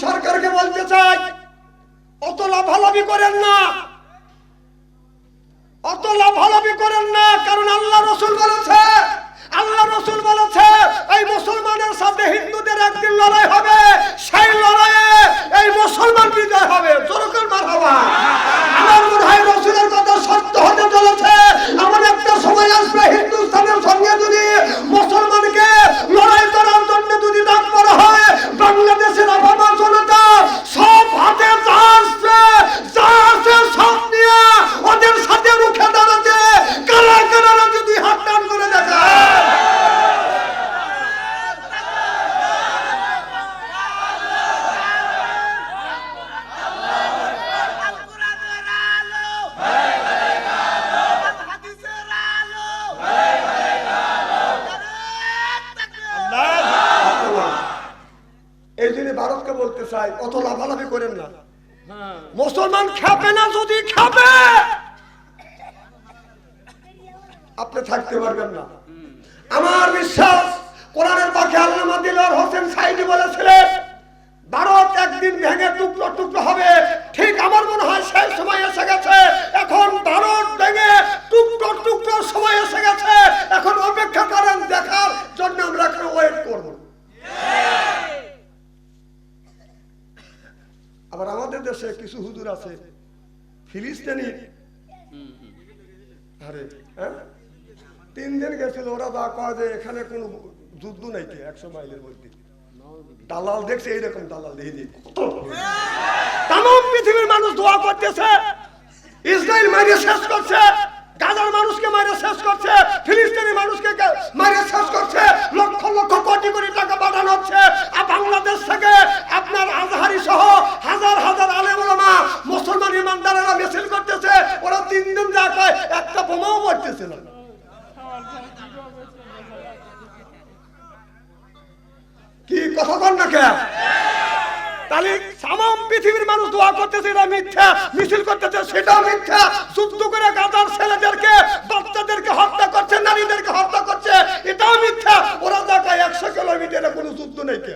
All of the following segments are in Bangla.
সরকারকে বলতে চাই, অত লাভালাভি করেন না, অত লাভালাভি করেন না। কারণ আল্লাহ রসুল বলেছে, আল্লাহ রসুল বলেছে এই মুসলমানের সাথে হিন্দুদের একদিন লড়াই হবে, সেই লড়াইয়ে এই মুসলমান বিজয় হবে। জোরকার মারহাবা। আমার মনে হয় রসুলের কথা সত্য হতে চলেছে। এমন একটা সময় আসবে হিন্দুস্তানের সঙ্গে যদি মুসলমানকে লড়াই করার জন্য যদি ডাক করা হয়, বাংলাদেশের আবহাওয়া জনতা সব হাতে যা আছে সব নিয়ে ওদের সাথে রুখে দাঁড়াতে কারা কারা যদি হাত টান করে দেখা। এই জন্য ভারতকে বলতে চাই, অত লাভালাভি করেন না। মুসলমান খাবে না, যদি খাবে আপনি থাকতে পারবেন না। আমার বিশ্বাস কোরআনের পাখি আল্লামা দিলওয়ার হোসেন সাইদি বলেছিলেন ভারত একদিন ভেঙে টুকরো টুকরো হবে। ঠিক আমার মনে হয় সেই সময় এসে গেছে। এখন ভারত ভেঙে টুকরো টুকরো সময় এসে গেছে। এখন অপেক্ষা করেন, দেখার জন্য আমরা এখন ওয়েট করব। আবার আমাদের দেশে কিছু হুজুর আছে ফিলিস্তিনি, আরে 3 দিন গেছিল, ওরা যা কয় যে এখানে কোনো যুদ্ধ নাই, কি 100 মাইলের মধ্যে দালাল দেখছে, এইরকম দালাল দেখি তাম পৃথিবীর মানুষ দোয়া করতেছে, ইসরায়েল মারিয়ে শেষ করছে, গাজার মানুষকে মারিয়ে শেষ করছে, ফিলিস্তিনি মানুষকে মারিয়ে শেষ করছে, লক্ষ লক্ষ কোটি কোটি টাকা পাঠানো হচ্ছে। আর বাংলাদেশ থেকে আপনার আজহারি সহ হাজার হাজার আলেম ওলামা মুসলমান ইমানদারেরা মিছিল করতেছে। ওরা 3 দিন যা কয় একটা বোমাও পড়তেছে না। কি কথা বল না কে? তাহলে সামাম পৃথিবীর মানুষ দোয়া করতেছে, এটা মিথ্যা। মিছিল করতেছে, সেটাও মিথ্যা। যুদ্ধ করে গাজার ছেলেদেরকে বাচ্চাদেরকে হত্যা করছে, নারীদেরকে হত্যা করছে, এটাও মিথ্যা। ওরা জায়গায় 100 কিলোমিটারে কোনো যুদ্ধ নেই। কে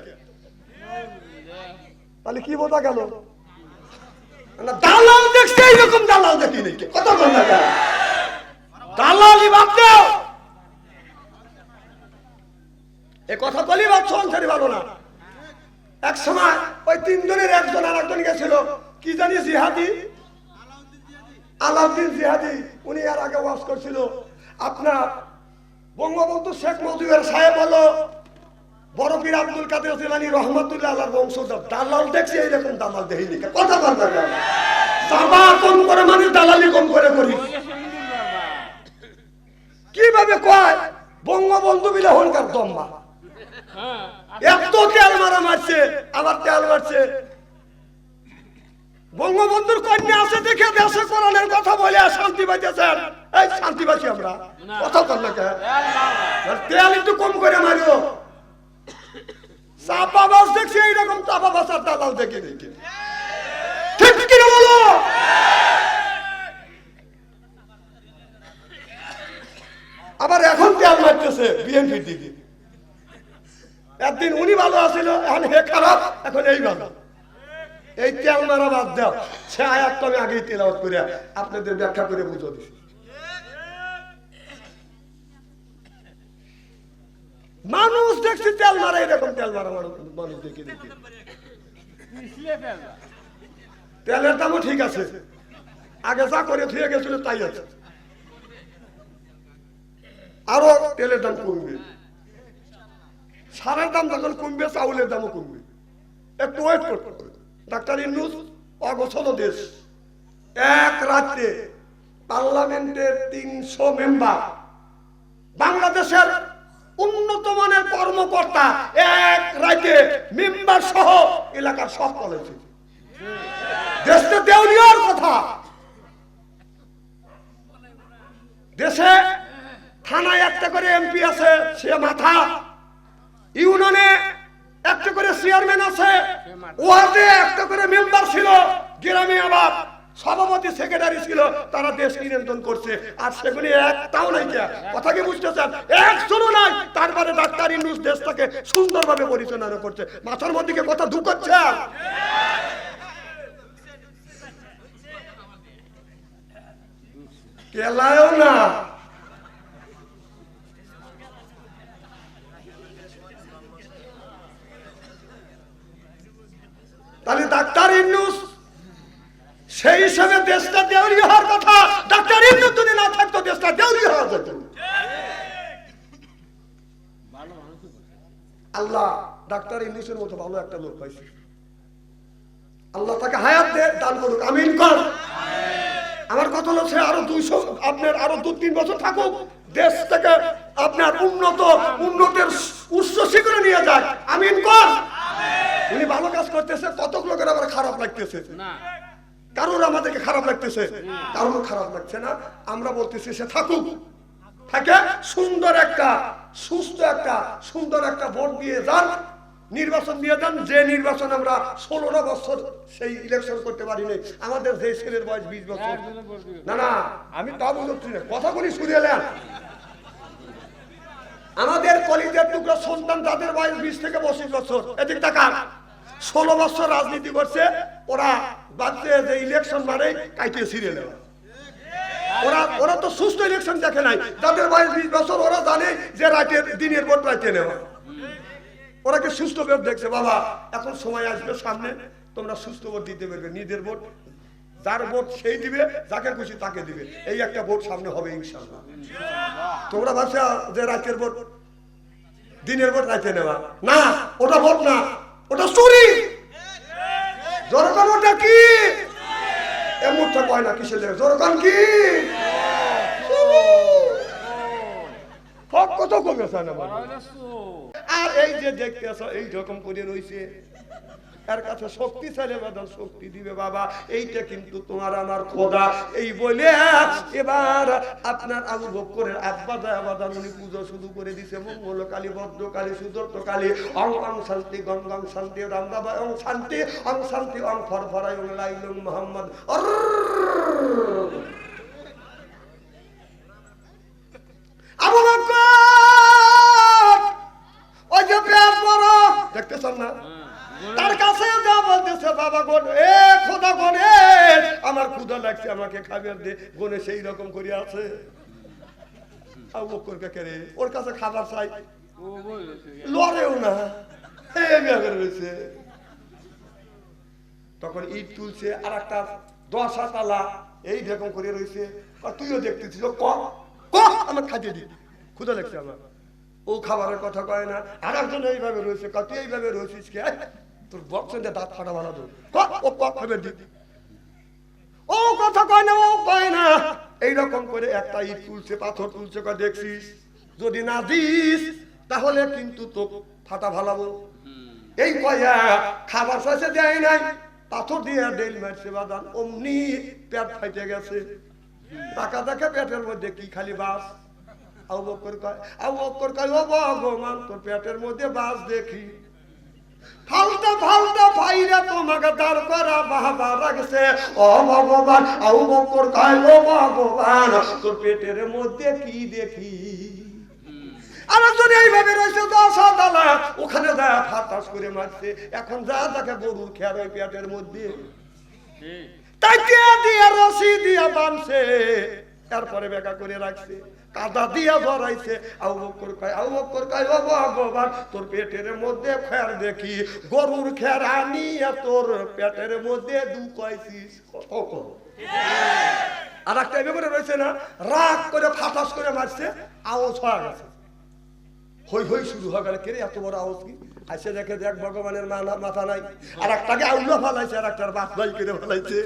তাহলে কি বোঝা গেল? দালাল দেখছে, এইরকম দালাল দেখি নেই। কথা বল না কে? দালালি বাদ দাও। এ কথা বলি ভাবছো অঞ্চলে ভালো না। এক সময় ওই 3 জনের একজন আর একজন গেছিল, কি জানি জিহাদি, আলাউদ্দিন জিহাদি। উনি আর আগে ওয়াজ করছিল, আপনার বঙ্গবন্ধু শেখ মুজিবুর সাহেব হলো বড় পীর আব্দুল কাদের জিলানী রহমাতুল্লাহ আলাইহির বংশধর। দালাল দেখছি, এইরকম দালাল দেখিনি। কথা বলতে গেল সাবা কম করে মানে দালালি কম করে করি। কিভাবে কয় বঙ্গবন্ধু বিলে হলকার দম্বা, এত তেল মারা মারছে, আবার তেল মারছে। বঙ্গবন্ধুর কন্যা আছে দেখে দেশে কোরআনের কথা বলে শান্তি পাইতেছেন। এই শান্তি পাচ্ছি আমরা? কথা বল না কে? তেল একটু কম করে মারিও। চাপাবাস দেখছি, এইরকম চাপাবাস আর দালাল দেখে দেখে। ঠিক কিনা বলো? আবার এখন তেল মারতেছে বিএনপির দিকে। একদিন উনি ভালো আছিল, এখন হে খারাপ, এখন এই ভালো। এই তেল মারা বাদ দাও। সে আয়াত আমি আগেই তেলাওয়াত করে আপনাদের ব্যাখ্যা করে বুঝো দিছি। মানুষ দেখছি তেল মারা, এরকম তেল মারা মানুষ দেখে দেখে। তেলের দামও ঠিক আছে, আগে যা করে থুয়ে গেছিল তাই আছে, আরো তেলের দাম কমবে। সারের দাম যখন কমবে, চাউলের দামও কমবে। একটু ওয়েট করতে হবে। ডাক্তার ইউনূস অগোছল দেশ, এক রাত্রে পার্লামেন্টের 300 মেম্বার, বাংলাদেশের উন্নত মানের কর্মকর্তা, এক রাতে মেম্বার সহ এলাকার সব কলেজে। দেশটা দেউলিয়ার কথা। দেশে থানায় একটা করে এমপি আছে, সে মাথা। ইউনিয়নে একটা করে চেয়ারম্যান আছে, ওয়ার্ডে একটা করে মেম্বার ছিল, গ্রামে আবার সভাপতি সেক্রেটারি ছিল, তারা দেশ নিয়ন্ত্রণ করছে, আর সেগুলি একটাও নাই। কথা কি বুঝতেছেন? একজনও নাই। তারপরে ডাক্তার ইউনূস দেশটাকে সুন্দরভাবে পরিচালনা করছে। মাথার মধ্যে কি কথা ঢুকাচ্ছে? কেলায়ও না। তাহলে ডাক্তার ইউনূস সেই হিসাবে দেশটা দেউলিয়া হওয়ার কথা। ডাক্তার ইউনূস যদি না থাকতো দেশটা দেউলিয়া হওয়া যেত। আল্লাহ ডাক্তার ইউনূসের মতো ভালো একটা লোক পাইছে। আল্লাহ তাকে হায়াত দান করুক, আমিন কর। আমার কথা হচ্ছে আরো 200 আপনার আরো 2-3 বছর থাকুক, দেশ থেকে আপনার উন্নতের উচ্চ শিখরে নিয়ে যায়, আমিন কর। উনি ভালো কাজ করতেছে, কত লোকের আবার খারাপ লাগতেছে না। কারোর আমাদেরকে খারাপ লাগতেছে, কারোর খারাপ লাগছে না। আমরা বলতেছি সে থাকুক, থাকে সুন্দর একটা সুন্দর একটা ভোট দিয়ে যান, নির্বাচন দিয়ে যান। যে নির্বাচন আমরা 16 বছর সেই ইলেকশন করতে পারিনি। আমাদের যে ছেলের বয়স 20 বছর। না আমি তা বলছি না, কথাগুলি শুনিয়ে নেন। আমাদের কলিজার টুকরা সন্তান যাদের বয়স 20 থেকে 25 বছর, এদিক তাকান, 16 বছর রাজনীতি করছে। ওরা বাদে যে ইলেকশন মানে কাইতে ছিঁড়ে নেওয়া। ওরা তো সুস্থ ইলেকশন দেখে নাই। যাদের বয়স 20 বছর ওরা জানে যে রাতের দিনের ভোট রাইতে নেওয়া। ওরা কি সুস্থ ভোট দেখছে? বাবা এখন সময় আসবে সামনে, তোমরা সুস্থ ভোট দিতে পারবে। নিজের ভোট যার ভোট সেই দিবে, যাকে খুশি তাকে দিবে। এই একটা ভোট সামনে হবে ইনশাআল্লাহ। তোমরা ভাবছো যে রাতের ভোট দিনের ভোট রাইতে নেওয়া, না ওটা ভোট না, ওটা চুরি। জনগণ ওটা কি এমনটা কয় না কিসের লেগে? জনগণ কি কত কমেছে না? আর এই যে দেখতে আসো এইরকম করে রয়েছে, এর কাছে শক্তি চাইলে বাদল শক্তি দিবে বাবা। এইটা কিন্তু তোমার আমার খোদা। এই বলে এবার আপনার আবু বকরের আব্বা দায়াবাদান উনি পুজো শুরু করে দিছে। মঙ্গল কালী, ভদ্র কালী, সুদর্ত কালী, অং অং শান্তি, গং গং শান্তি, রামদাবা অং শান্তি, অং শান্তি, অং ফরফরাই, অং লাইলুং মোহাম্মদ। আবু বকর ওই যে পেট বড় দেখতেছেন না, তার কাছে যা বলতেছে, বাবা গন এ খোদা গনে আমার ক্ষুধা লাগছে, আমাকে খাবার দে। গনে সেই রকম করে আছে। আবু বকর কে রে ওর কাছে খাবার চাই, লড়েও না, রয়েছে। তখন ইট তুলছে, আর একটা 10 তালা এই রকম করে রয়েছে। তুইও দেখতেছিস, আমার খাইতে দি, ক্ষুধা লাগছে আমার। ও খাবারের কথা কয় না। আর একজন এইভাবে রয়েছে, তুই এইভাবে রয়েছিস কে? তোর বক্সে দাঁত ফাটা বানা দো, ও খাবার দি। ও কথা কয় না, ও কয় না। এইরকম করে একটা ইট তুলছে, পাথর তুলছে, দেখছিস যদি না দিস তাহলে কিন্তু তো ফাটা ভালাবো। এই কয়া খাবার চাইছে, দেয় নাই, পাথর দিয়ে ডেল মারছে বাদান, অমনি পেট ফাইটে গেছে। টাকা দেখে পেটের মধ্যে কি খালি বাস। আবু বকর কয় ও ভগবান তোর পেটের মধ্যে বাস দেখি। ফালতা ভাইরা তোমাকে দাঁড় করা বাবা রাখছে। ও ভগবান, আবু বকর কয় ও ভগবান তোর পেটের মধ্যে কি দেখি। আরেকজন এইভাবে রয়েছে 10 তালা, ওখানে যা ফাটাস করে মারছে। এখন যা তাকে গরুর খেয়ার ওই পেটের মধ্যে তাকে দিয়ে রশি দিয়া বাঁধছে, তারপরে বেকা করে রাখছে, কাদা দিয়া ধরাইছে। আবু বকর কয় ও ভগবান তোর পেটের মধ্যে খেয়ার দেখি। গরুর খেয়ার আনিয়া তোর পেটের মধ্যে ঢুকাইছিস। আর একটা এভাবে রয়েছে না, রাগ করে ফাটাস করে মারছে, আওয়াজ হয়ে গেছে, হই হই শুরু হয়ে গেল। কে এত বড় আওয়াজ কি? আসে দেখে দেখ ভগবানের মাথা নাই। আর একটাকে আউলা ফালাইছে, আর একটার বাস ভাই করে ফেলাইছে।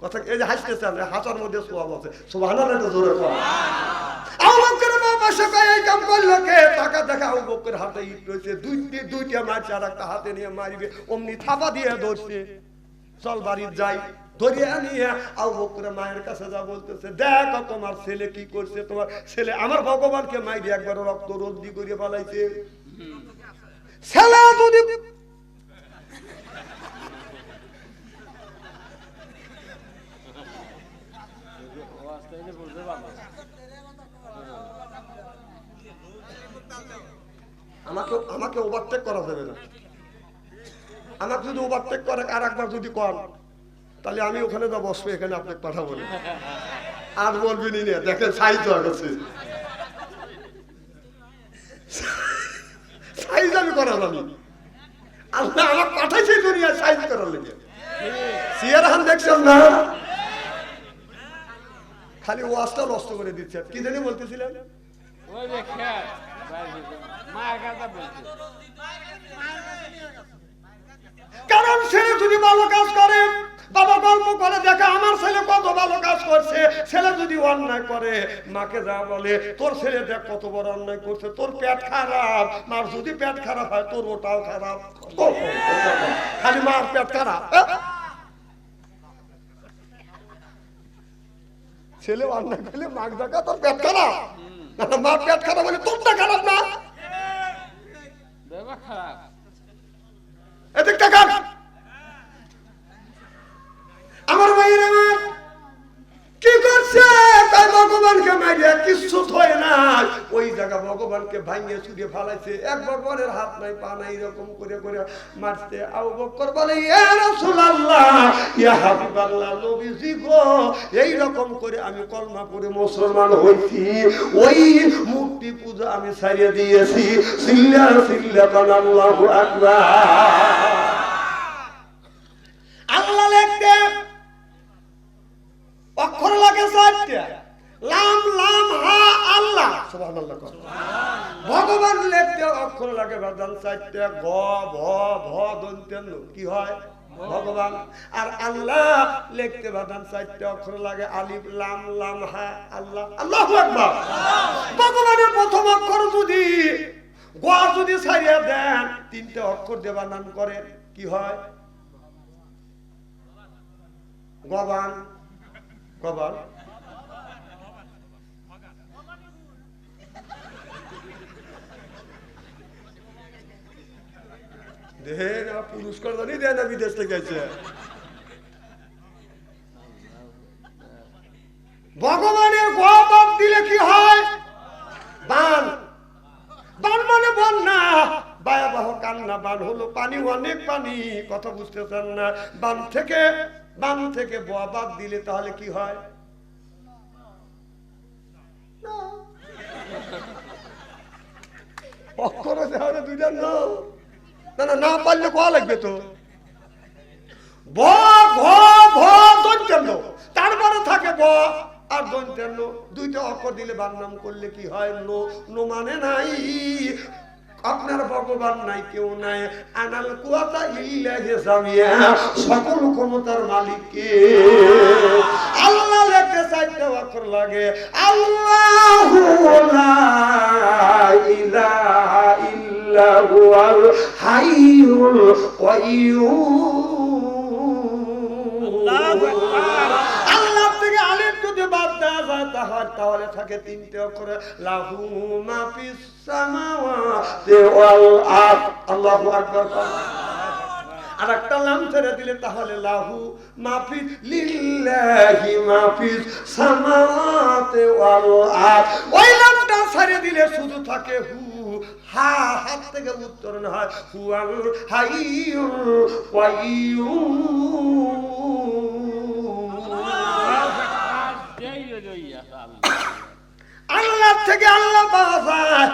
কথা এই যে হাসতেছে, হাসার মধ্যে সোয়াব আছে। সুবহানাল্লাহ তো জোরে কর। আবু বকর বাবা কয় এই কাম করলো কে? টাকা দেখা আবু বকরের হাতে ইট রয়েছে, দুইটা মারছে, আর একটা হাতে নিয়ে মারবে, অমনি থাপা দিয়ে ধরছে। চল বাড়ি যাই। ধরিয়া নিয়ে আবু বকরের মায়ের কাছে যা বলতেছে, দেখো তোমার ছেলে কি করছে। তোমার ছেলে আমার ভগবানকে মাইরে একবার রক্ত রোদ্দি করে ফেলাইছে। ছেলে যদি আমাকে আমাকে ওভারটেক করা যাবে না। আমাকে যদি ওভারটেক করে আর একবার যদি কর, তাহলে আমি ওখানে যা বসবো, এখানে আপনাকে পাঠাবো না, আর বলবেন না দেখেন সাইজ হয়ে গেছে, সাইজ আমি করা জানি। আল্লাহ আমাকে পাঠাইছে দুনিয়া সাইজ করার লেগে। সিয়ারহান দেখছেন না, খালি ওয়াজটা নষ্ট করে দিচ্ছে। কি জানি বলতেছিলেন? কারণ ছেলে যদি ভালো কাজ করে, বাবা গল্প করে দেখে আমার ছেলে কত ভালো কাজ করছে। ছেলে যদি অন্যায় করে, মাকে যা বলে তোর ছেলে দেখ কত বড় অন্যায় করছে, তোর পেট খারাপ। মার যদি পেট খারাপ হয়, তোর ওটাও খারাপ। খালি মার পেট খারাপ। ছেলে অন্যায় করলে মাকে দেখা তোর পেট খারাপ, মার পেট খারাপ বলে তোরটা খারাপ না। এদিক টাকা আমার ভাইয়ের আমার কি করছে? তাই ভগবানকে মারিয়া কিছু হয় না, ওই জায়গা ভগবানকে ভাঙিয়ে ছুড়ে ফালাইছে। এক ভগবানের হাত নাই পা নাই, এরকম করে করে মারতে। আবু বকর বলে ইয়া রাসূলুল্লাহ, ইয়া হাবিবাল্লাহ, নবীজি গো, এই রকম করে আমি কলমা পড়ে মুসলমান হইছি, ওই মূর্তি পূজা আমি ছাড়িয়ে দিয়েছি। সিল্লা সিল্লা কান আল্লাহু আকবার। আল্লাহ লিখতে অক্ষর লাগে 4টা, লাম লাম হা আল্লাহ, সুবহানাল্লাহ। ভগবান লিখতে অক্ষর লাগে বাদান 4টা, গ ভ ভ দন্তেন কি হয় ভগবান। আর আল্লাহ লিখতে বাদান 4টা অক্ষর লাগে, আলিফ লাম লাম হা আল্লাহ। আল্লাহু আকবার। ভগবানের প্রথম অক্ষর যদি গ যদি ছাড়িয়ে দেন, 3টা অক্ষর দিয়ে বানান করেন, কি হয়? গবান। গবান দেন পুরস্কার জানি দেন, বিদেশ থেকে আছে। ভগবানের গবান দিলে কি হয়? বান। বান মানে বন্যা, ভয়াবহ কান্না। বান হলো পানি, অনেক পানি, কথা বুঝতেছেন না? বান থেকে বাদ দিলে তাহলে কি হয়? অক্ষরে দেওয়া দুইটা না, না পারলে কোয়া লাগবে তো। ভ ঘ ভ দন্তেন্ন, তারপরে থাকে ব আর দন্তেন্ন, 2টা অক্ষর দিলে বান নাম করলে কি হয়? নো। নো মানে নাই, আপনার ভগবান নাই, কেউ নাই। আনাল কুওয়াতা ইল্লাহি জামিয়া, সকল ক্ষমতার মালিক কে? আল্লাহ লিখতে 4টা অক্ষর লাগে, আল্লাহু লা ইলাহা ইল্লা হুয়াল হাইয়ুল কাইয়্যুম। আল্লাহু আকবার। আল্লাহ থেকে আলিফ যদি বাদ দেওয়া যায় তাহলে থাকে 3টে অক্ষর, লাহু মা ফিস সামাওয়াতি ওয়াল আরদ। আল্লাহু আকবার। আর একটা লাম ছেড়ে দিলে তাহলে লাহু মাফিস লিল্লাহি মাফিস সামাওয়াতি ওয়াল আরদ। ওই লামটা ছেড়ে দিলে শুধু থাকে হু। হা হাত থেকে উচ্চারণ হয় হুয়াল হাইয়ুল কাইয়্যুম। আল্লাহ থেকে আল্লাহ পাওয়া যায়,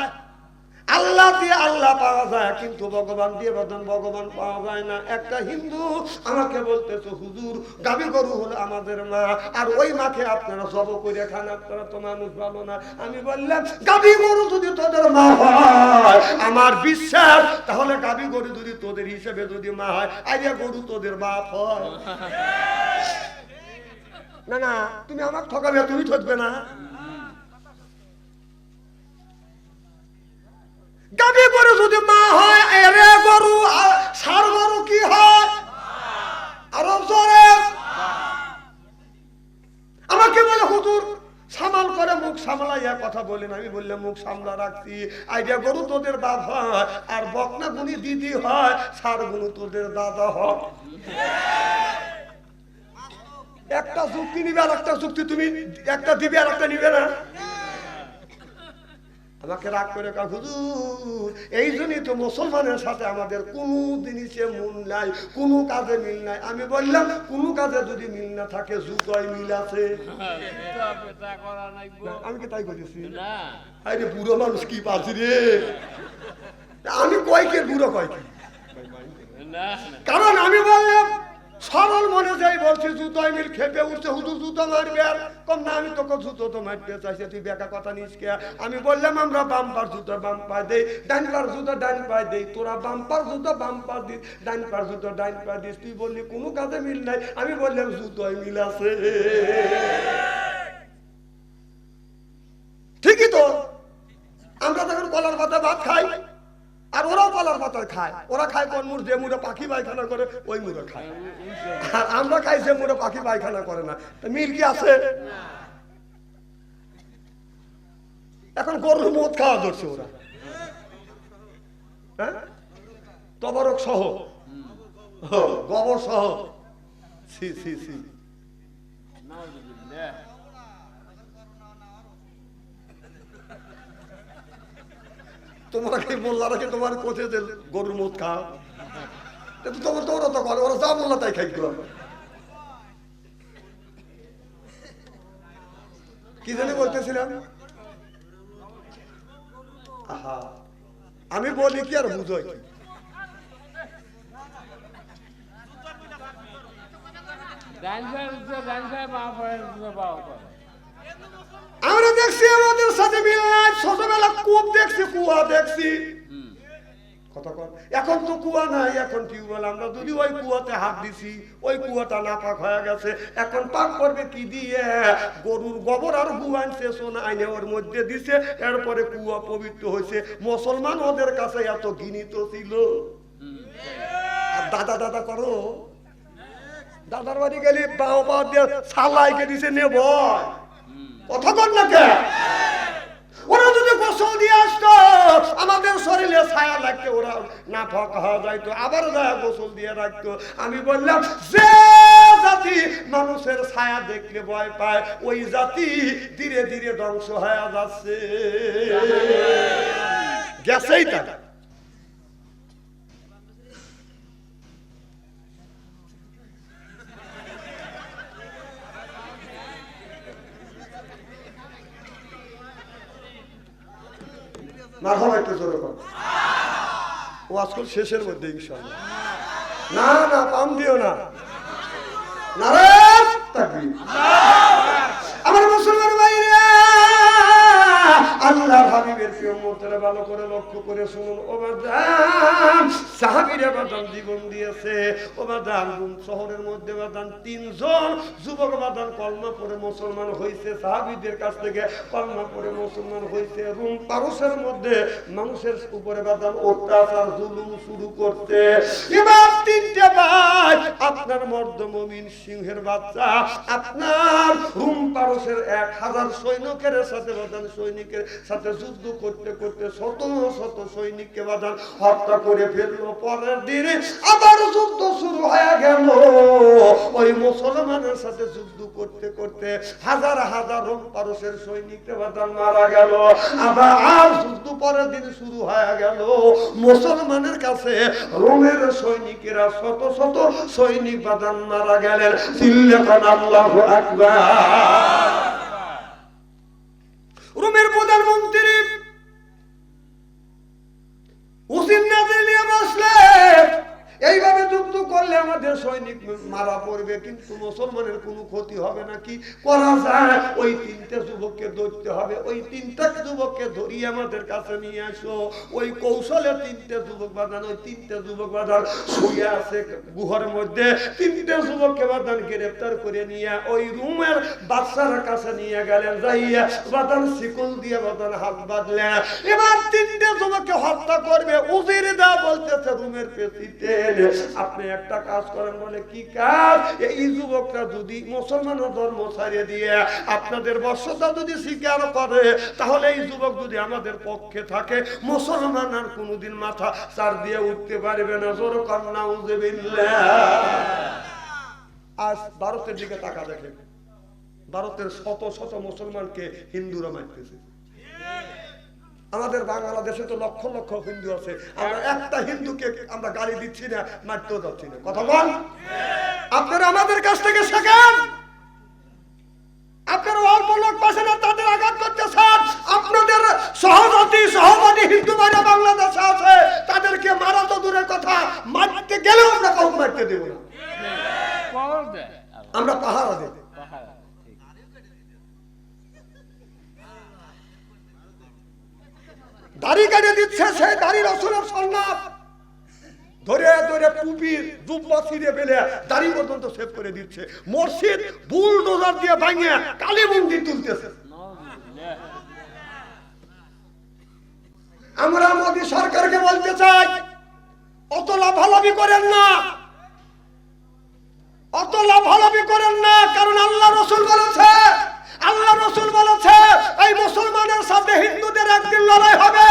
আল্লাহ দিয়ে আল্লাহ পাওয়া যায়, কিন্তু ভগবান দিয়ে ভগবান পাওয়া যায় না। একটা হিন্দু আমাকে বলতেছে, হুজুর গাভী গরু হলো আমাদের মা, আর ওই মাকে আপনারা জব করে খান, আপনারা তো মানুষ ভালো না। আমি বললাম গাভী গরু যদি তোদের মা হয়, আমার বিশ্বাস, তাহলে গাভী গরু যদি তোদের হিসেবে যদি মা হয়, আইয়া গরু তোদের বাপ হয়। না না, তুমি আমাকে ঠকাবে, তুমি ঠকবে না। গাভী গরু যদি মা হয়, এরে গরু ষাঁড় গরু কি হয়? আরব জোরে আমাকে বলে হুজুর সামাল করে মুখ সামলাইয়া কথা বলেন। আমি বললাম মুখ সামলা রাখছি, আইডিয়া গরু তোদের বাপ হয়, আর বকনা গুনি দিদি হয়, ষাঁড় গুনি তোদের দাদা হয়। একটা যুক্তি নিবে আর একটা যুক্তি তুমি একটা দিবে আর একটা নিবে না। আমাকে রাগ করে কয় হুজুর এই জন্যই তো মুসলমানের সাথে আমাদের কোনো জিনিসে মন নাই, কোনো কাজে মিল নাই। আমি বললাম কোনো কাজে যদি মিল না থাকে জুতোয় মিল আছে। আমি কি তাই করেছি? আরে বুড়ো মানুষ কি পাচ্ছি রে, আমি কয়কে বুড়ো কয়কে, কারণ আমি বললাম সরল মনে যাই বলছি জুতোয় মিল, খেপে উঠছে হুজুর জুতো মারবে। আর কম না আমি তোকে জুতো তো মারতে চাইছে, তুই বেকা কথা নিস কে? আমি বললাম আমরা বাম্পার জুতো বাম পায়ে দেই, ডান পার জুতো ডান পায়ে দেই, তোরা বাম্পার জুতো বাম পা দিস, ডান পার জুতো ডান পা দিস। তুই বললি কোনো কাজে মিল নাই, আমি বললাম জুতোয় মিল আছে। ঠিকই তো, আমরা তখন কলার পাতা ভাত খাই আর ওরাও কলার পাতা খায়। ওরা খায় কোন মুড়, যে মুড়ে পাখি পায়খানা করে ওই মুড়ে খায়, আর আমরা খাই যে মুড়ে পাখি পায়খানা করে না। মিল কি আছে? এখন গরুর মদ খাওয়া ধরছে ওরা, হ্যাঁ, তবরক সহ গোবর সহ। সি সি সি, তোমরা কি মোল্লারা কি তোমার কোচে যে গরুর মদ খাও? তোমার তো ওরা তো করে, ওরা যা মোল্লা তাই খাই। কি জানি বলতেছিলাম? আহা, আমি বলি কি আর বুঝো কি? আমরা দেখছি আমাদের সাথে মিল নাই। ছোটবেলা কূপ দেখছি, কুয়া দেখছি, এখন তো কুয়া নাই, এখন টিউবওয়েল। আমরা যদি ওই কুয়াতে হাত দিছি, ওই কুয়াটা নাপাক হয়ে গেছে। এখন পাক করবে কি দিয়ে? গরুর গোবর আর গুয়ান শেষন আইনে ওর মধ্যে দিছে, এরপরে কুয়া পবিত্র হয়েছে। মুসলমান ওদের কাছে এত ঘৃণিত ছিল। আর দাদা দাদা করো, দাদার বাড়ি গেলি বাও বাও দিয়ে সালাইকে দিছে নে ভয়, কথা কর না কে? ওরা যদি গোসল দিয়ে আসতো আমাদের শরীরে ছায়া লাগতো, ওরা না ফাঁকা হওয়া যাইতো, আবার যায় গোসল দিয়ে রাখতো। আমি বললাম যে জাতি মানুষের ছায়া দেখলে ভয় পায়, ওই জাতি ধীরে ধীরে ধ্বংস হয়ে যাচ্ছে। গেছেই তা। মারহাবা, একটু জোরে কর। ওয়াজ কর শেষের মধ্যে ইনশাআল্লাহ। না না, পাম দিও না। নারায়ণ তাকবীর। আমার মুসলমান ভাইরা, আল্লাহর হাবিবের প্রিয় উম্মতরা ভালো করে লক্ষ্য করে শুনুন। ও বাজান, সাহাবীরা বাজান জীবন দিয়েছে। ও বাজান, রুম শহরের মধ্যে বাজান 3 জন যুবক বাজান কলমা পড়ে মুসলমান হয়েছে। সাহাবীদের কাছ থেকে কলমা পড়ে মুসলমান হয়েছে। রুম পারস্যের মধ্যে মানুষের উপরে বাজান অত্যাচার জুলুম শুরু করতে। এবার 3টে ভাই, আপনার মর্দ মুমিন সিংহের বাচ্চা, আপনার রুম পারস্যের 1000 সৈনিকের সাথে বাজান, সৈনিকের সাথে যুদ্ধ করতে করতে শত শত সৈনিককে বাজান হত্যা করে ফেললো। পরের দিনে আবার যুদ্ধ শুরু হয়ে গেল। ওই মুসলমানের সাথে যুদ্ধ করতে করতে হাজার হাজার রোম পারস্যের সৈনিককে বাজান মারা গেল। আবার যুদ্ধ পরের দিন শুরু হয়ে গেল। মুসলমানের কাছে রোমের সৈনিকেরা শত শত সৈনিক বাজান মারা গেলেন। চিল্লাকান আল্লাহু আকবার। রোমের প্রধানমন্ত্রী উসিন নাজির নিয়ে বসলেন, এইভাবে যুদ্ধ করলে আমাদের সৈনিক মারা পড়বে, কিন্তু মুসলমানের কোনো ক্ষতি হবে না। কি করা যায়? ওই 3টে যুবককে ধরতে হবে। ওই 3টা যুবককে ধরিয়ে আমাদের কাছে নিয়ে আসো। ওই কৌশলে 3টে যুবক বাঁধান, ওই 3টে যুবক বাঁধান শুয়ে আছে গুহার মধ্যে। 3টে যুবককে বাঁধান গ্রেফতার করে নিয়ে ওই রুমের বাচ্চার কাছে নিয়ে গেলেন। যাইয়া বাঁধান শিকল দিয়ে বাঁধান হাত বাঁধলেন। এবার 3টে যুবককে হত্যা করবে। উজির দা বলতেছে রুমের পেছিতে, আপনি একটা কাজ করেন। বলে কি কাজ? এই যুবকরা যদি মুসলমানের ধর্ম ছাড়িয়ে দিয়ে আপনাদের বর্ষতা যদি স্বীকার করে, তাহলে এই যুবক যদি আমাদের পক্ষে থাকে, মুসলমান আর কোনোদিন মাথা চার দিয়ে উঠতে পারবে না। জোর কন্যা উজবিল্লাহ। আজ ভারতের দিকে তাকা দেখেন, ভারতের শত শত মুসলমানকে হিন্দুরা মারতেছে। আমাদের বাংলাদেশে তো লক্ষ লক্ষ হিন্দু আছে, আমরা একটা হিন্দুকে আমরা গালি দিচ্ছি না, মারতেও যাচ্ছি না। কথা বল, আপনারা আমাদের কাছ থেকে শেখেন। আপনারা অল্প লোক পাশে না, তাদের আঘাত করতেছেন। আপনাদের সহপাঠী হিন্দু ভাইরা বাংলাদেশে আছে, তাদেরকে মারা তো দূরের কথা, মারতে গেলেও আমরা কম মারতে দেব না, আমরা পাহারা দেব। দাড়ি কেটে দিচ্ছে, সেই দাড়ি রসুলের সন্ন্যাস ধরে ধরে টুপির জুব্বা ছিঁড়ে ফেলে দাড়ি পর্যন্ত সেভ করে দিচ্ছে। মসজিদ বুলডোজার দিয়ে ভাঙে কালী মন্দির তুলতেছে। আমরা মোদী সরকারকে বলতে চাই, অত লাভালাভি করেন না, অত লাভালাভি করেন না। কারণ আল্লাহ রসুল বলেছে, আল্লাহ রসুল বলেছে এই মুসলমানের সাথে হিন্দুদের একদিন লড়াই হবে,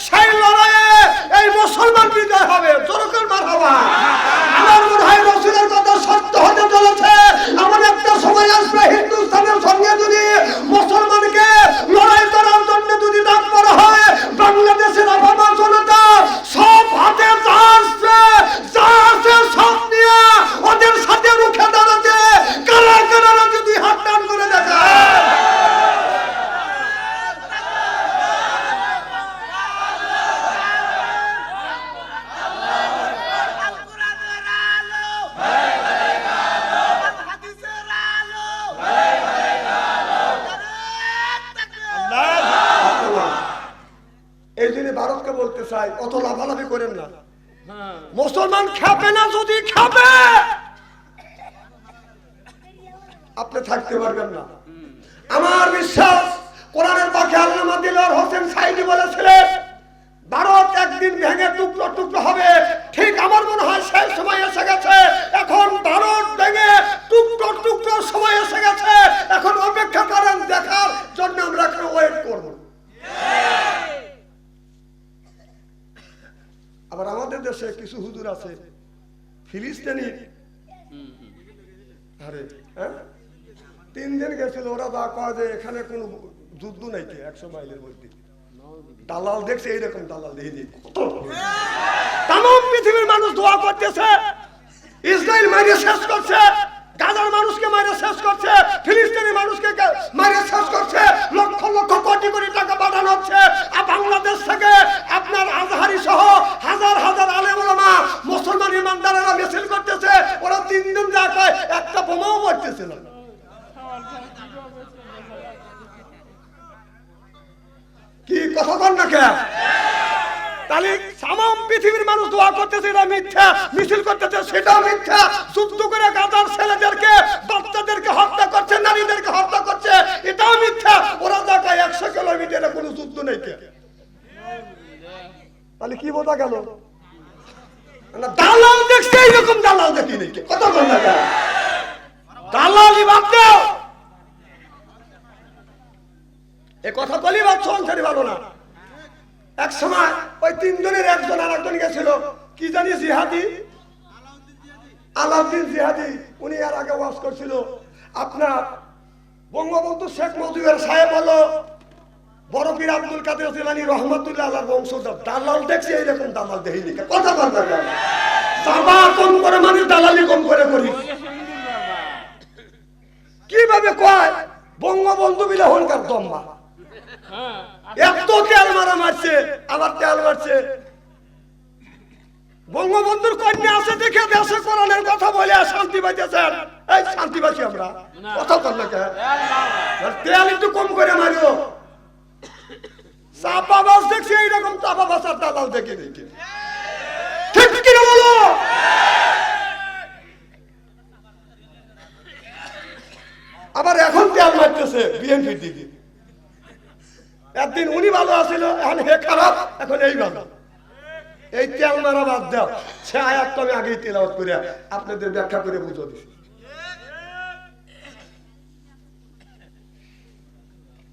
সেই লড়াইয়ে এই মুসলমান বিজয় হবে। জোরকার মারহাবা। আমার মনে হয় রসুলের কথা সত্য হতে চলেছে। এমন একটা সময় আসবে হিন্দুস্তানের সঙ্গে যদি মুসলমানকে লড়াই করার জন্য যদি ডাক করা হয়, বাংলাদেশের আবহাওয়া জনতা সব হাতে যা আসছে সব নিয়ে ওদের সাথে রুখে দাঁড়াতে কারা কারা যদি হাত টান করে দেখায়। এই জন্য ভারতকে বলতে চাই, অত লাভালাভি করেন না। মুসলমান খাবে না, যদি খাবে আপনি থাকতে পারবেন না। আমার বিশ্বাস কোরআনের পাখি আল্লামা দিলওয়ার হোসেন সাইদি বলেছিলেন, ভারত একদিন ভেঙে টুকরো টুকরো হবে। ঠিক আমার মনে হয় সেই সময় এসে গেছে। এখন ভারত ভেঙে টুকরো টুকরো সময় এসে গেছে। এখন অপেক্ষা করেন, দেখার জন্য আমরা এখন ওয়েট করব। আবার আমাদের দেশে কিছু হুজুর আছে ফিলিস্তিনি, আরে 3 দিন গেছিল, ওরা যা কয় যে এখানে কোনো যুদ্ধ নাই, কি 100 মাইলের মধ্যে দালাল দেখছে, এইরকম দালাল দেখে তাম পৃথিবীর মানুষ দোয়া করতেছে, ইসরায়েল মারিয়ে শেষ করছে, গাজার মানুষকে মারিয়ে শেষ করছে, ফিলিস্তিনি মানুষকে মারিয়ে শেষ করছে, লক্ষ লক্ষ কোটি কোটি টাকা পাঠানো হচ্ছে। আর বাংলাদেশ থেকে আপনার আজহারি সহ হাজার হাজার আলেম ওলামা মুসলমান ইমানদারেরা মিছিল করতেছে। ওরা 3 দিন যা কয় একটা বোমাও পড়তেছে না। কি কথা বল না কে? তাহলে সামাম পৃথিবীর মানুষ দোয়া করতেছে, এটা মিথ্যা। মিছিল করতেছে, সেটাও মিথ্যা। যুদ্ধ করে গাজার ছেলেদেরকে বাচ্চাদেরকে হত্যা করছে, নারীদেরকে হত্যা করছে, এটাও মিথ্যা। ওরা জায়গায় 100 কিলোমিটারে কোনো যুদ্ধ নেই। কে তাহলে কি বোঝা গেল? দালাল দেখছে, এইরকম দালাল দেখি নেই। কথা বল না কে? দালালি বাদ দাও। এ কথা বলি বাচ্চা অঞ্চলে ভালো না। এক সময় ওই 3 জনের একজন আর একজন গেছিল, কি জানি জিহাদি, আলাউদ্দিন জিহাদি। উনি আর আগে ওয়াজ করছিল, আপনার বঙ্গবন্ধু শেখ মুজিবুর সাহেব হলো বড় পীর আব্দুল কাদের জিলানী রহমাতুল্লাহ আলাইহির বংশধর। দালাল দেখছি, এইরকম দালাল দেখিনি। কথা বল না কেন? সাবা কম করে মানে দালালি কম করে করি। কিভাবে কয় বঙ্গবন্ধু বিলে হলকার দম্মা, এত তেল মারা মারছে, আবার তেল মারছে। বঙ্গবন্ধুর কন্যা আছে দেখে দেশে কোরআনের কথা বলে শান্তি পাইতেছেন। এই শান্তি পাচ্ছি আমরা? কথা বল না কেন? তেল একটু কম করে মারিও। চাপাবাস দেখছি, এইরকম চাপাবাসার দালাল দেখে দেখে। ঠিক কিনা বলো? আবার এখন তেল মারতেছে বিএনপির দিকে। একদিন উনি ভালো আছিল, এখন হে খারাপ, এখন এই ভালো। এই তেল মারা বাদ দাও। সে আয়াতটা আমি আগেই তেলাওয়াত করে আপনাদের ব্যাখ্যা করে বুঝিয়ে দিচ্ছি।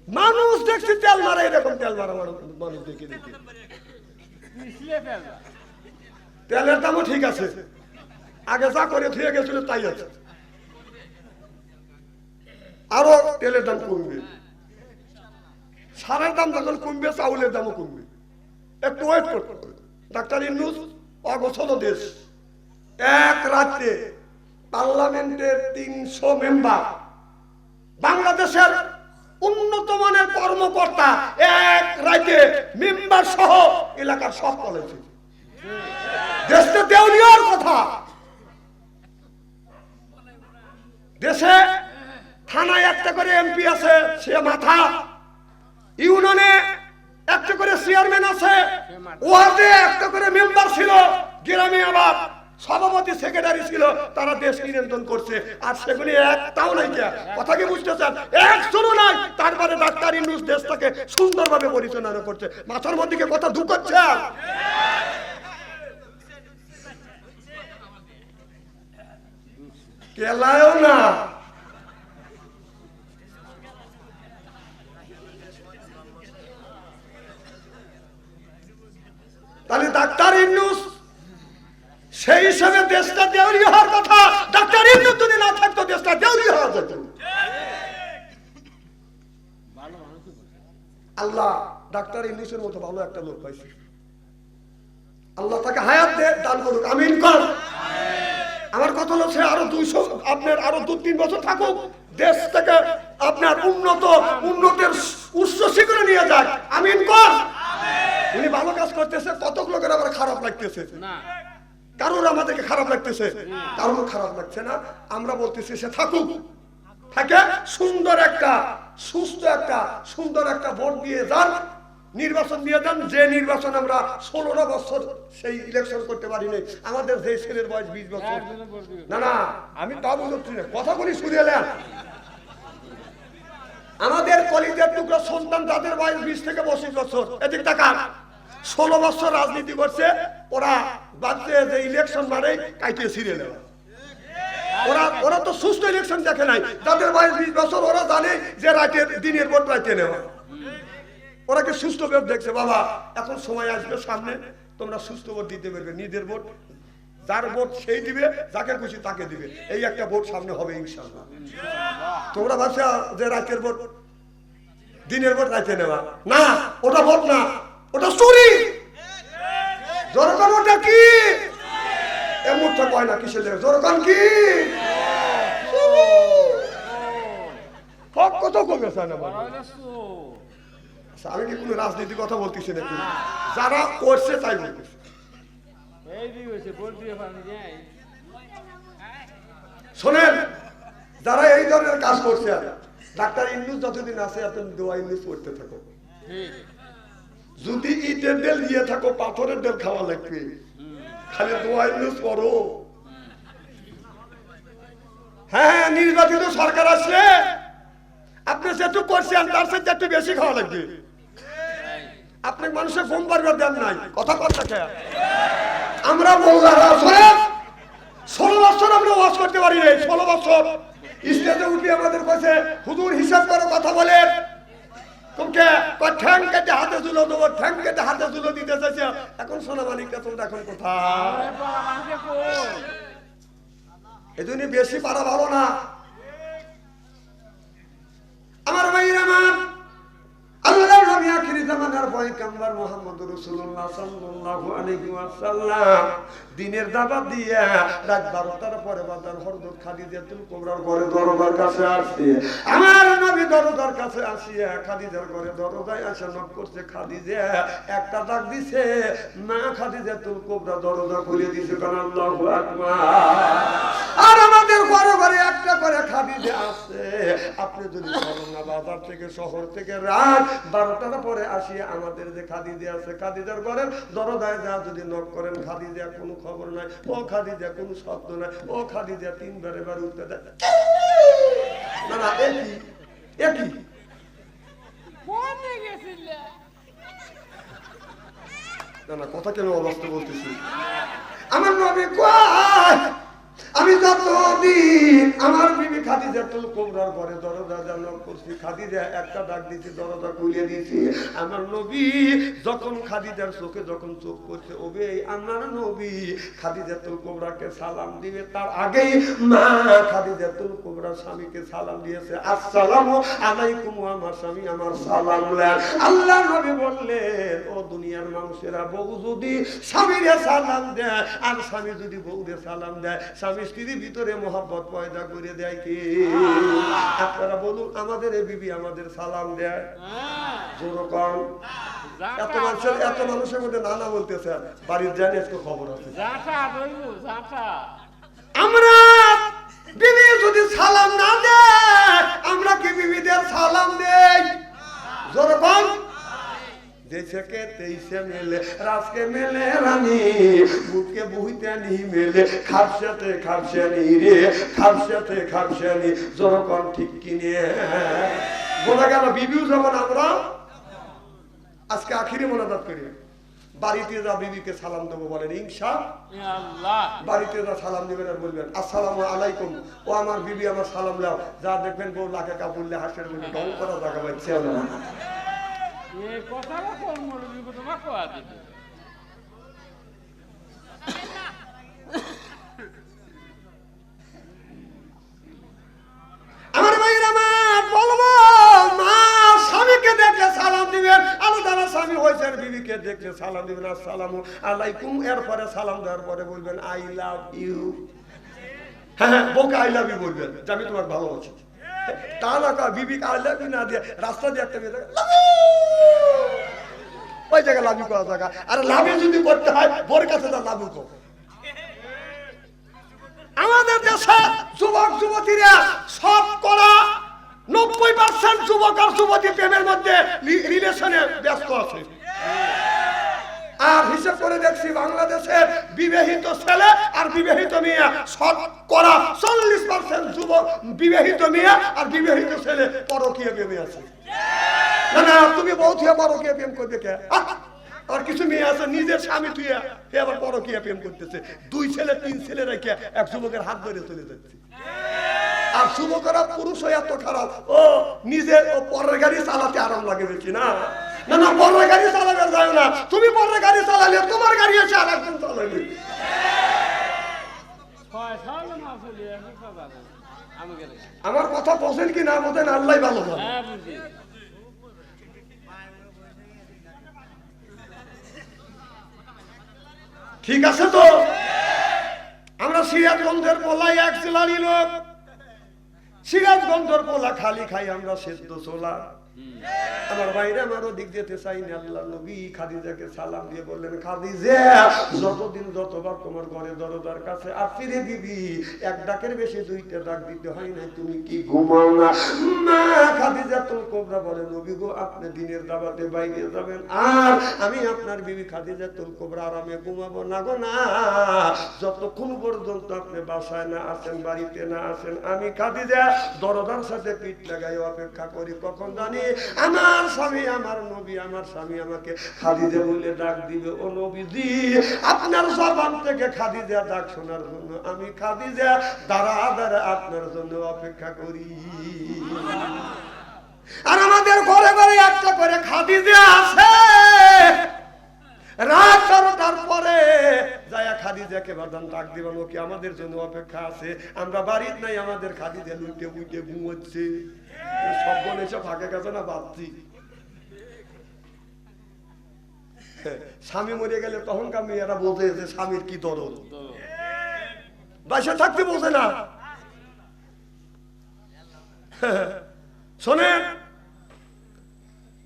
মানুষ দেখছি তেল মারা, এরকম তেল মারা মানুষ দেখে দেখে। তেলের দামও ঠিক আছে, আগে যা করে থুয়ে গেছিল তাই আছে, আরো তেলের দাম কমবে। সারের দাম যখন কমবে চাউলের দামও কমবে, একটু ওয়েট করতে হবে। ডাক্তার ইউনূস অগোছল দেশ, এক রাত্রে পার্লামেন্টের 300 মেম্বার, বাংলাদেশের উন্নত মানের কর্মকর্তা এক রাতে মেম্বার সহ এলাকার সব কলেজে, দেশটা দেউলিয়ার কথা। দেশে থানায় একটা করে এমপি আছে, সে মাথা। ইউনিয়নে একটা করে চেয়ারম্যান আছে, ওয়ার্ডে একটা করে মেম্বার ছিল, গ্রামে আবার সভাপতি সেক্রেটারি ছিল। তারা দেশ নিয়ন্ত্রণ করছে, আর সেগুলি একটাও নাই। কথা কি বুঝতেছেন? একজনও নাই। তারপরে ডাক্তার ইউনূস দেশটাকে সুন্দরভাবে পরিচালনা করছে। মাথার মধ্যে কি কথা ঢুকাচ্ছে? কেলায়ও না। তাহলে ডাক্তার ইউনূস সেই হিসাবে দেশটা দেউলি হওয়ার কথা। ডাক্তার ইউনূস যদি না থাকতো দেশটা দেউলি হওয়া যেত। আল্লাহ ডাক্তার ইউনূসের মতো ভালো একটা লোক পাইছে। আল্লাহ তাকে হায়াত দান করুক, আমিন কর। আমার কথা হচ্ছে আরো 200, আপনার আরো 2-3 বছর থাকুক, দেশ থেকে আপনার উন্নতের উচ্চ শিখরে নিয়ে যাক, আমিন কর। উনি ভালো কাজ করতেছে, কত লোকের আবার খারাপ লাগতেছে। কারোর আমাদেরকে খারাপ লাগতেছে, কারোর খারাপ লাগছে না। আমরা বলতেছি সে থাকুক, থাকে সুন্দর একটা সুন্দর একটা ভোট দিয়ে যান, নির্বাচন দিয়ে যান। যে নির্বাচন আমরা 16 বছর সেই ইলেকশন করতে পারি নাই। আমাদের যে ছেলের বয়স 20 বছর। না আমি তা বলছি না, কথাগুলি শুনিয়ে নেন। আমাদের কলিজার টুকরো সন্তান, যাদের বয়স 20 থেকে 25 বছর, এদিক তাকান, 16 বছর রাজনীতি করছে। ওরা বাদে যে ইলেকশন মানে কাইতে ছিঁড়ে নেওয়া। ওরা তো সুস্থ ইলেকশন দেখে নাই। যাদের বয়স 20 বছর, ওরা জানে যে দিনের ভোট রাইতে নেওয়া। ওরা কি সুস্থ ভোট দেখছে? বাবা এখন সময় আসবে সামনে, তোমরা সুস্থ ভোট দিতে পারবে। নিজের ভোট, যার ভোট সেই দিবে, যাকে খুশি তাকে দিবে। এই একটা ভোট সামনে হবে ইনশাআল্লাহ। তোমরা ভাবছো যে রাতের ভোট, দিনের ভোট রাইতে নেওয়া, না, ওটা ভোট না, ওটা চুরি। জনগণ ওটা কি এমনটা কয় না, কিসের লেগে জনগণ কি কত কমেছে না? আমি কি কোনো রাজনীতির কথা বলতেছি নাকি? যারা করছে তাই বলতেছে। শোনেন, যারা এই ধরনের কাজ করছে, ডাক্তার ইউনূস যতদিন আছে আপনি দোয়া ইউনূস করতে থাকো। যদি ইটের ডেল দিয়ে থাকো, পাথরের ডেল খাওয়া লাগবে। খালি দোয়া ইউনূস করো। হ্যাঁ, নির্বাচিত সরকার আসলে আপনি যেটু করছেন তার সাথে একটু বেশি খাওয়া লাগবে। আপনি মানুষের ঘুম পারবার দেন নাই, কথা কথা। আমরা বললাম 16 বছর আমরা ওয়াজ করতে পারি নাই। 16 বছর স্টেজে উঠে আমাদের কাছে হুজুর হিসাব করে কথা বলেন। ঠ্যাং কেটে হাতে তুলো দেবো, ঠ্যাং কেটে হাতে তুলো দিতে চাইছে। এখন সোনা মানিকটা তোমরা এখন কোথায়? এই জন্য বেশি পারা ভালো না। আমার ভাইরা, আমার আল্লাহর নবী আখির জামানার পয়গম্বর মুহাম্মদুর রাসূলুল্লাহ সাল্লাল্লাহু আলাইহি ওয়াসাল্লাম দিনের দাওয়াত দিয়ে রাত 12টার পরে বাজার হযরত খাদিজাতুল কুবরার ঘরে দরজার কাছে আসছে। আমার নবী দরজার কাছে আসিয়া খাদিজার ঘরে দরজায় আসে নক করছে। খাদিজা একটা ডাক দিছে, মা খাদিজাতুল কুবরা দরজা খুলে দিছে। কারণ আল্লাহু আকবার। আর আমাদের ঘরে ঘরে একটা করে খাদিজা আছে। আপনি যদি করোনা বাজার থেকে, শহর থেকে রাত 12টার পরে আসিয়া আমাদের যে খাদিজা আছে, খাদিজার ঘরের দরজায় যা যদি নক করেন, খাদিজা কোনো খবর নাই, ও খাদিজা কোনো শব্দ নাই, ও খাদিজা 3 বার এবার উঠতে দেয়। না না, একই না না, কথা কেন অবস্থা বলতেছি। আমার নবী কয়, আমি যা যতদিন আমার বিবি খাদিজাতুল কুবরার ঘরে দরজা জানো করছি, খাদিজা একটা ডাক দিয়েছি, দরজা খুলে দিয়েছি। আমার নবী যখন খাদিজার চোখে যখন চোখ করছে, ওবে আমার নবী খাদিজাতুল কুবরাকে সালাম দিবে, তার আগেই মা খাদিজাতুল কুবরা স্বামীকে সালাম দিয়েছে, আসসালামু আলাইকুম। আমার স্বামী আমার সালাম নেন। আল্লাহ নবী বললেন, ও দুনিয়ার মানুষেরা, বউ যদি স্বামীরে সালাম দেয় আর স্বামী যদি বউরে সালাম দেয়, স্বামী স্ত্রীর ভিতরে মহব্বত পয়দা করে দেয় কি? আপনারা বলুন, আমাদের এই বিবি আমাদের সালাম দেয়? জোর কম। এত মানুষের মধ্যে নানা বলতেছে, বাড়ির জানি আজকে খবর আছে। আমরা বিবি যদি সালাম না দেয়, আমরা কি বিবিদের সালাম দেই? জোর কম। দেশকে তেইশে মেলে রাজকে মেলে রানী, বুকে বহিতে নি মেলে খাপসাতে খাপসানি রে, খাপসাতে খাপসানি। জোর কম ঠিক কিনে বলা গেল। বিবিও যেমন আমরা আজকে আখিরি মোনাজাত করি, বাড়িতে যা বিবিকে সালাম দেবো বলেন ইনশাআল্লাহ। বাড়িতে যা সালাম দিবেন আর বলবেন আসসালামু আলাইকুম। ও আমার বিবি আমার সালাম দাও। যা দেখবেন বউ লাখে কাপড়লে হাসের মধ্যে ডং করা জায়গা পাচ্ছে না। আমার ভাইয়ের আমার বলবো, মা স্বামীকে দেখলে সালাম দিবেন, আলাদা স্বামী হয়েছে বিবিকে দেখলে সালাম দিবেন আসসালামু আলাইকুম। এরপরে সালাম দেওয়ার পরে বলবেন আই লাভ ইউ। হ্যাঁ, বউকে আই লাভ ইউ বলবেন, যে আমি তোমাকে ভালোবাসি। তা না কা বিবিকে আই লাভ ইউ না দিয়ে রাস্তা দিয়ে একটা মেয়ে ওই জায়গায় লাভ ইউ করা জায়গা। আর লাভ ইউ যদি করতে হয় বোর কাছে যা লাভ ইউ কর। আমাদের দেশে যুবক যুবতীরা সব করা 90% যুবক আর যুবতী প্রেমের মধ্যে রিলেশনে ব্যস্ত আছে। আর হিসাব করে দেখছি বাংলাদেশের বিবাহিত ছেলে আর বিবাহিত মেয়ে শতকরা 40% যুবক বিবাহিত মেয়ে আর বিবাহিত ছেলে পরকীয়া প্রেমে আছে। না না, তুমি বউ থুয়ে পরকীয়া প্রেম করবে কে? আর কিছু মেয়ে আছে নিজের স্বামী থুয়ে আবার পরকীয়া প্রেম করতেছে। 2 ছেলে 3 ছেলে রেখে এক যুবকের হাত ধরে চলে যাচ্ছে। আর যুবকরা পুরুষ হয়ে এত খারাপ, ও নিজের ও পরের গাড়ি চালাতে আরাম লাগে বেশি। না না না, পরের গাড়ি চালাবে যায় না। তুমি পরের গাড়ি চালালে তোমার গাড়ি আছে আর একজন চালাবে। আমার কথা বোঝেন কি না বোঝেন আল্লাহ ভালো জানে। ঠিক আছে তো? আমরা সিরাজগঞ্জের পোলাই এক জেলারই লোক। সিরাজগঞ্জের পোলা খালি খাই আমরা সেদ্ধ ছোলা। আমার বাইরে আমারও দিক যেতে চাই না। আল্লাহ নবী খাদিজাকে সালাম দিয়ে বললেন, খাদিজা যতদিন যতবার তোমার ঘরে দরজার কাছে আসছি রে বিবি, এক ডাকের বেশি 2টা ডাক দিতে হয় না, তুমি কি ঘুমাও না? মা খাদিজাতুল কুবরা বলে, নবী গো আপনি দিনের দাওয়াতে বাইরে যাবেন আর আমি আপনার বিবি খাদিজাতুল কুবরা আরামে ঘুমাবো না গো না। যতক্ষণ পর্যন্ত আপনি বাসায় না আসেন, বাড়িতে না আসেন, আমি খাদিজা দরজার সাথে পিঠ লাগাই অপেক্ষা করি। কখন জানি আমার স্বামী আমার নবী আমার স্বামী আমাকে খাদিজা বলে ডাক দিবে। ও নবীজি, আপনার জবান থেকে খাদিজা ডাক শোনার জন্য আমি খাদিজা দাঁড়া দাঁড়া আপনার জন্য অপেক্ষা করি। আর আমাদের ঘরে ঘরে একটা করে খাদিজা আছে। রাত 12টার পরে যায়া খাদিজাকে বাদান ডাক দিবেন, ওকে আমাদের জন্য অপেক্ষা আছে। আমরা বাড়িতে নাই, আমাদের খাদিজা লুটে উঠে ঘুমোচ্ছে। সব এসব ফাঁকে গেছে না বাচ্চি। স্বামী মরে গেলে তখনকার মেয়েরা বোঝে যে স্বামীর কি দরদ। বাসা থাকতে বোঝে না। শোনেন,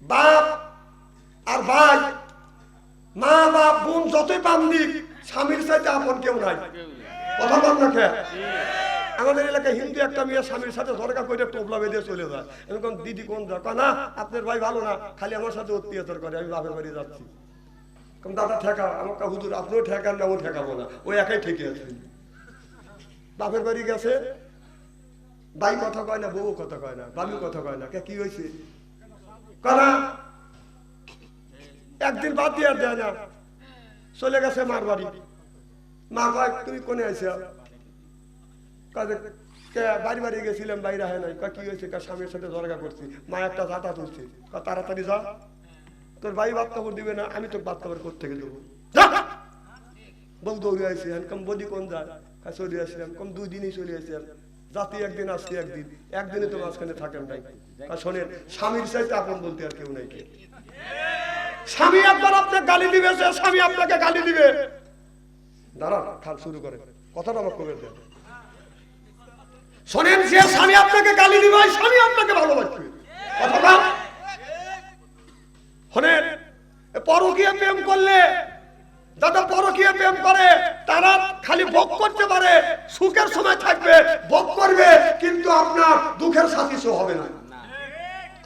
বাপ আর ভাই, মা বাপ বোন যতই পান দিক, স্বামীর সাথে আপন কেউ নাই। কথা বল না খেয়ে। আমাদের এলাকায় হিন্দু একটা মেয়ে স্বামীর সাথে ঝরকা করে টোপলা বেঁধে চলে যায়। আমি কোন দিদি কোন যা না, আপনার ভাই ভালো না, খালি আমার সাথে অত্যাচার করে, আমি বাপের বাড়ি যাচ্ছি। দাদা ঠেকা আমাকে, হুজুর আপনিও ঠেকান না, ও ঠেকাবো না, ওই একাই ঠেকে আছে। বাপের বাড়ি গেছে, ভাই কথা কয় না, বউ কথা কয় না, বাবু কথা কয় না। কি হয়েছে কানা? একদিন বাদ দিয়ে আর দেয় না, চলে গেছে মার বাড়ি। মা কয় তুমি কোনে আইসা? কাজে কে বাড়ি বাড়ি গেছিলাম, বাইরে হয় নাই। কি হয়েছে? স্বামীর সাথে ঝগড়া করছি, মা একটা জাতা তুলছে, তাড়াতাড়ি যা, তোর ভাই বাদ খবর দিবে না, আমি তোর বাদ খবর করতে গেলে দেবো। বল দৌড়ে আসি, কম বদি কোন যায়, চলে আসলাম, কম 2 দিনই চলে আসলাম, জাতি একদিন আসছি, একদিনে তো মাঝখানে থাকেন নাই। শোনেন, স্বামীর চাইতে আপন বলতে আর কেউ নাই। স্বামী একবার আপনাকে গালি দিবে, স্বামী আপনাকে গালি দিবে, দাঁড়ান খান শুরু করে কথাটা আমার কবে দেন। শোনেন, যে স্বামী আপনাকে গালি দিবে, স্বামী আপনাকে ভালোবাসবে। কথাটা শোনেন, পরকীয়া প্রেম করলে, যারা পরকীয়া প্রেম করে তারা খালি ভোগ করতে পারে, সুখের সময় থাকবে, ভোগ করবে, কিন্তু আপনার দুঃখের সাথী হবে না।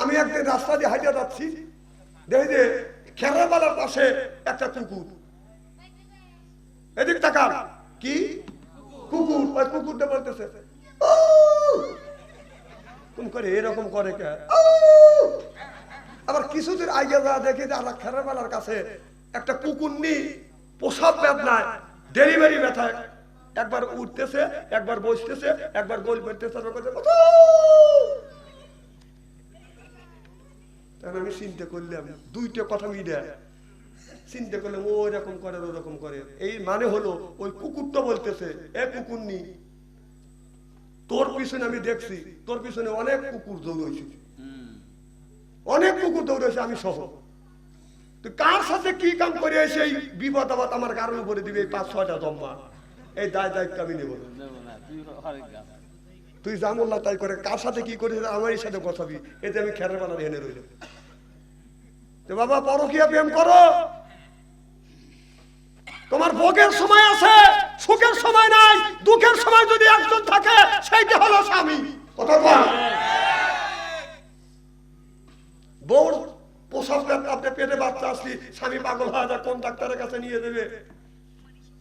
আমি একদিন রাস্তা দিয়ে হাঁটে যাচ্ছি, দেখি যে খেরাবালার পাশে একটা কুকুর, এদিক তাকান, কি কুকুর, ওই কুকুরটা বলতেছে কোন করে এরকম করে কে। আবার কিছুদিন আগে যা দেখি যে আমরা খেরাবালার কাছে একটা কুকুর নি প্রসাব বেদনায়, ডেলিভারি ব্যথায়, একবার উঠতেছে, একবার বসতেছে, একবার গোল করতেছে। আমি চিন্তা করলাম, 2টা কথা মিলে চিন্তা করলাম, ও এরকম করে, ওরকম করে। এই মানে হলো ওই কুকুরটা বলতেছে, এ কুকুর নি, তোর পিছনে আমি দেখছি, তোর পিছনে অনেক কুকুর দৌড়েছে, অনেক কুকুর দৌড়েছে, আমি সহ। তুই কার সাথে কি কাম করে সেই বিপদ আপদ আমার কারণ উপরে দিবে, এই 5-6টা জম্মা, এই দায়িত্ব আমি নেব না। তুই জামল্লা তাই করে, কার সাথে কি করে আমারই সাথে কথাবি, এতে আমি খেরে বানার এনে রইল। তো বাবা, পরকীয়া প্রেম করো, তোমার ভোগের সময় আছে, সুখের সময় নাই, দুঃখের সময় যদি একজন থাকে সেইটা হলো স্বামী। কথা বল। বউর প্রসব আপনি পেটে বাচ্চা আসলি, স্বামী পাগল হয়ে যায়, কোন ডাক্তারের কাছে নিয়ে দেবে।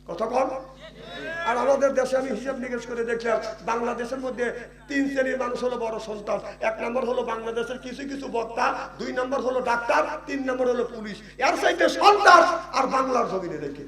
কথা বল। আর আমাদের দেশে আমি হিসাব নিকেশ করে দেখলাম, বাংলাদেশের মধ্যে 3 শ্রেণীর মানুষ হলো বড় সন্তান। 1 নম্বর হলো বাংলাদেশের কিছু কিছু বক্তা, 2 নম্বর হলো ডাক্তার, 3 নম্বর হলো পুলিশ। এর চাইতে সন্তান আর বাংলার জমিনে রেখে